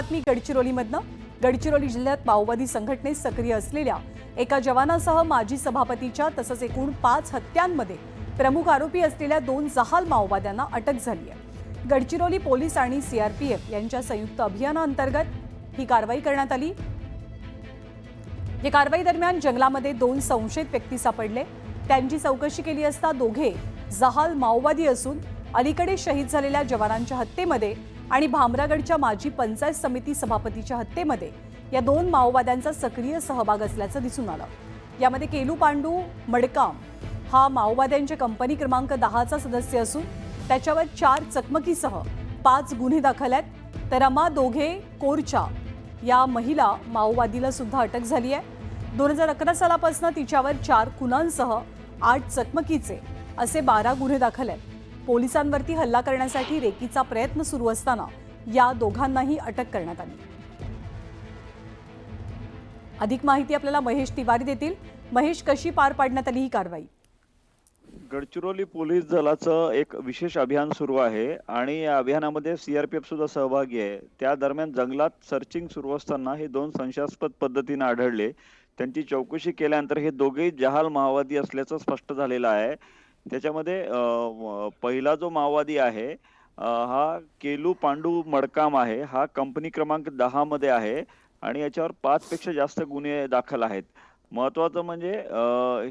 बातमी गडचिरोलीमधनं। गडचिरोली जिल्ह्यात माओवादी संघटनेत सक्रिय असलेल्या एका जवानासह माजी सभापतीच्या तसंच एकूण 5 हत्यांमध्ये प्रमुख आरोपी असलेल्या 2 जहाल माओवाद्यांना अटक झाली आहे। गडचिरोली पोलीस आणि सीआरपीएफ यांच्या संयुक्त अभियानाअंतर्गत ही कारवाई करण्यात आली। या कारवाई दरम्यान जंगलामध्ये 2 संशयित व्यक्ती सापडले। त्यांची चौकशी केली असता दोघे जहाल माओवादी असून अलीकडे शहीद झालेल्या जवानांच्या हत्येमध्ये आणि भामरागडच्या माजी पंचायत समिती सभापतीच्या हत्येमध्ये या 2 माओवाद्यांचा सक्रिय सहभाग असल्याचं दिसून आलं। यामध्ये केलू पांडू मडकाम हा माओवाद्यांच्या कंपनी क्रमांक 10चा सदस्य असून त्याच्यावर 4 चकमकीसह 5 गुन्हे दाखल आहेत। तर रमा दोघे कोरचा या महिला माओवादीला सुद्धा अटक झाली आहे। 2011 सालापासून तिच्यावर 4 खुनांसह 8 चकमकीचे असे 12 गुन्हे दाखल आहेत। पोलिसांवरती हल्ला करण्यासाठी रेकीचा प्रयत्न सुरू असताना या दोघांनाही अटक करण्यात आली। अधिक माहिती आपल्याला महेश तिवारी देतील। महेश, कशी पार पाडण्यात आली ही कारवाई? गडचिरोली पोलीस दलाचं एक विशेष अभियान सुरू आहे आणि या अभियानामध्ये सीआरपीएफ सुद्धा सहभागी आहे। त्या दरम्यान जंगलात सर्चिंग सुरू असताना हे 2 संशयास्पद पद्धतीने आढळले। त्यांची चौकशी केल्यानंतर हे दोघेही जहाल माओवादी असल्याचं स्पष्ट झालेलं आहे। त्याच्यामध्ये पहिला जो माओवादी आहे हा केलू पांडू मडकाम आहे। हा कंपनी क्रमांक 10 मध्ये आहे आणि याच्यावर 5 पेक्षा जास्त गुन्हे दाखल आहेत। महत्त्वाचं म्हणजे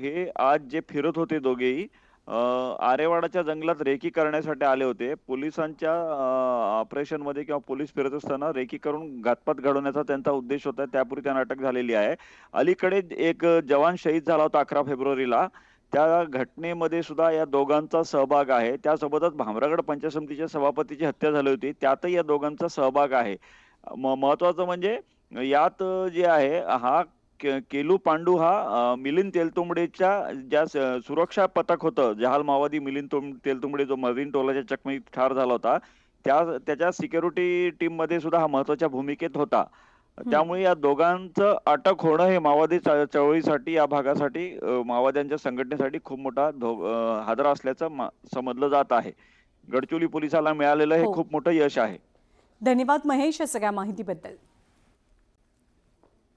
हे आज जे फिरत होते दोघेही आरेवाडाच्या जंगलात रेकी करण्यासाठी आले होते। पोलिसांच्या ऑपरेशनमध्ये किंवा पोलीस फिरत असताना रेकी करून घातपात घडवण्याचा त्यांचा उद्देश होता। त्यापूर्वी त्यांना अटक झालेली आहे। अलीकडे एक जवान शहीद झाला होता 11 फेब्रुवारीला। त्या घटनेमध्ये सुद्धा या दोघांचा सहभाग आहे। त्यासोबतच भामरागड पंचायत समितीच्या सभापतीची हत्या झाली होती, त्यातही या दोघांचा सहभाग आहे। महत्त्वाचं म्हणजे यात जे आहे हा केलू पांडू हा मिलिंद तेलतुंबडेच्या ज्या सुरक्षा पथक होतं, जहाल माओवादी मिलिंद तेलतुंबडे जो मरीन टोलाच्या चकमकीत ठार झाला होता, त्याच्या सिक्युरिटी टीम मध्ये सुद्धा हा महत्त्वाच्या भूमिकेत होता। त्यामुळे या दोघांचं अटक होणं हे माओवादी चळवळीसाठी या भागासाठी माओवाद्यांच्या संघटनेसाठी खूप मोठा हादरा असल्याचं समजलं जात आहे। गडचिरोली पोलिसाला मिळालेलं हे हो, खूप मोठं यश आहे। धन्यवाद महेश या सगळ्या माहितीबद्दल।